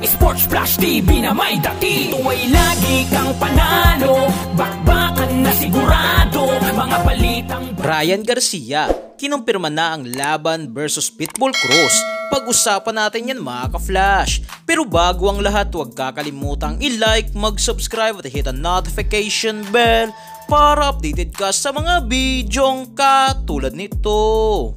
Sports Flash TV na may dati. Ito ay lagi kang panalo, bakbakan na sigurado, mga balitang... Ryan Garcia, kinumpirma na ang laban versus Pitbull Cruz. Pag-usapan natin yan mga ka-flash. Pero bago ang lahat, huwag kakalimutang i-like, mag-subscribe at hit ang notification bell para updated ka sa mga bidyong katulad nito.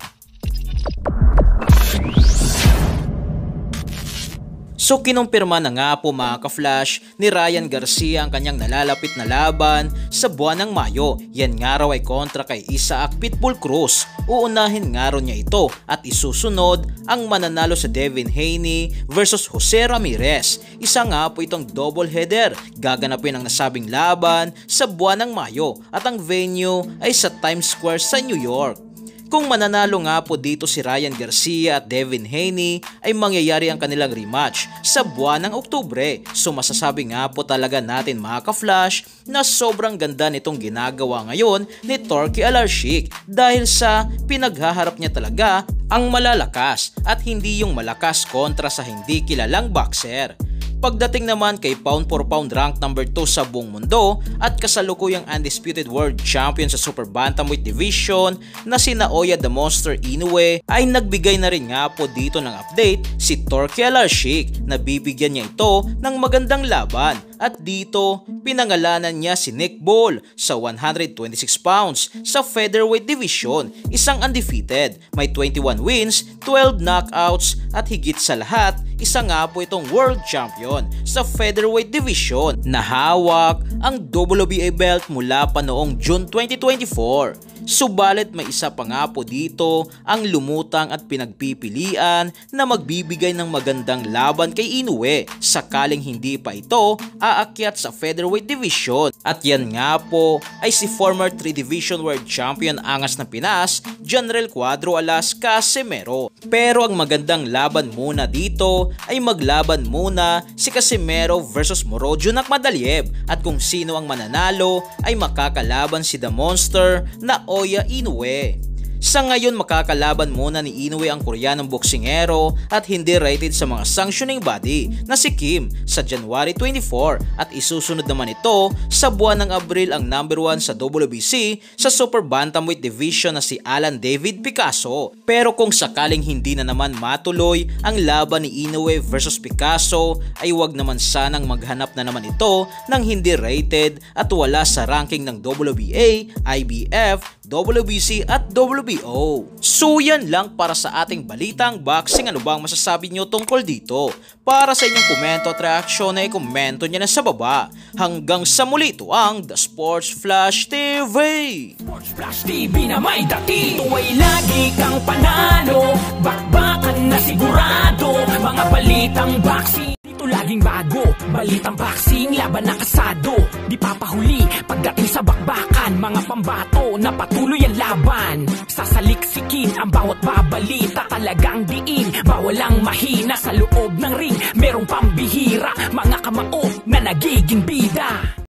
So kinumpirma na nga po mga ka-flash ni Ryan Garcia ang kanyang nalalapit na laban sa buwan ng Mayo. Yan nga raw ay kontra kay Isaac Pitbull Cruz. Uunahin nga raw niya ito at isusunod ang mananalo sa Devin Haney versus Jose Ramirez. Isa nga po itong double header. Gaganapin ang nasabing laban sa buwan ng Mayo at ang venue ay sa Times Square sa New York. Kung mananalo nga po dito si Ryan Garcia at Devin Haney ay mangyayari ang kanilang rematch sa buwan ng Oktubre. So masasabi nga po talaga natin mga ka-flash na sobrang ganda nitong ginagawa ngayon ni Turki Alalshikh dahil sa pinaghaharap niya talaga ang malalakas at hindi yung malakas kontra sa hindi kilalang boxer. Pagdating naman kay pound for pound rank number 2 sa buong mundo at kasalukuyang undisputed world champion sa super bantamweight division na si Naoya the Monster Inoue ay nagbigay na rin nga po dito ng update si Turki Alalshikh na bibigyan niya ito ng magandang laban at dito pinangalanan niya si Nick Ball sa 126 pounds sa featherweight division, isang undefeated, may 21 wins, 12 knockouts at higit sa lahat isa nga po itong world champion sa featherweight division na hawak ang WBA belt mula pa noong June 2024. Subalit may isa pa nga po dito ang lumutang at pinagpipilian na magbibigay ng magandang laban kay Inoue sakaling hindi pa ito aakyat sa featherweight division. At yan nga po ay si former 3 division world champion angas ng Pinas, General Cuadro Alas Casimero. Pero ang magandang laban muna dito ay maglaban muna si Casimero versus Morojo Nurmagomedov at kung sino ang mananalo ay makakalaban si The Monster Naoya Inoue. Sa ngayon makakalaban muna ni Inoue ang Koreanong boksingero at hindi rated sa mga sanctioning body na si Kim sa January 24 at isusunod naman ito sa buwan ng Abril ang number 1 sa WBC sa super bantamweight division na si Alan David Picasso. Pero kung sakaling hindi na naman matuloy ang laban ni Inoue versus Picasso ay wag naman sanang maghanap na naman ito ng hindi rated at wala sa ranking ng WBA, IBF, WBC at WBO. So yan lang para sa ating balitang boxing. Ano bang masasabi nyo tungkol dito? Para sa inyong komento at reaksyon ay komento nyo na sa baba. Hanggang sa muli, ito ang The Sports Flash TV. Sports Flash TV na may dati. Ito ay lagi kang panalo, bakbakan na sigurado, mga balitang boxing. Laging bago, balitang boxing, laban na kasado, di papahuli pagdating sa bakbakan, mga pambato na patuloy ang laban, sasaliksikin ang bawat babalita, talagang diin, bawal ang mahina sa loob ng ring, merong pambihira, mga kamao na nagiging bida.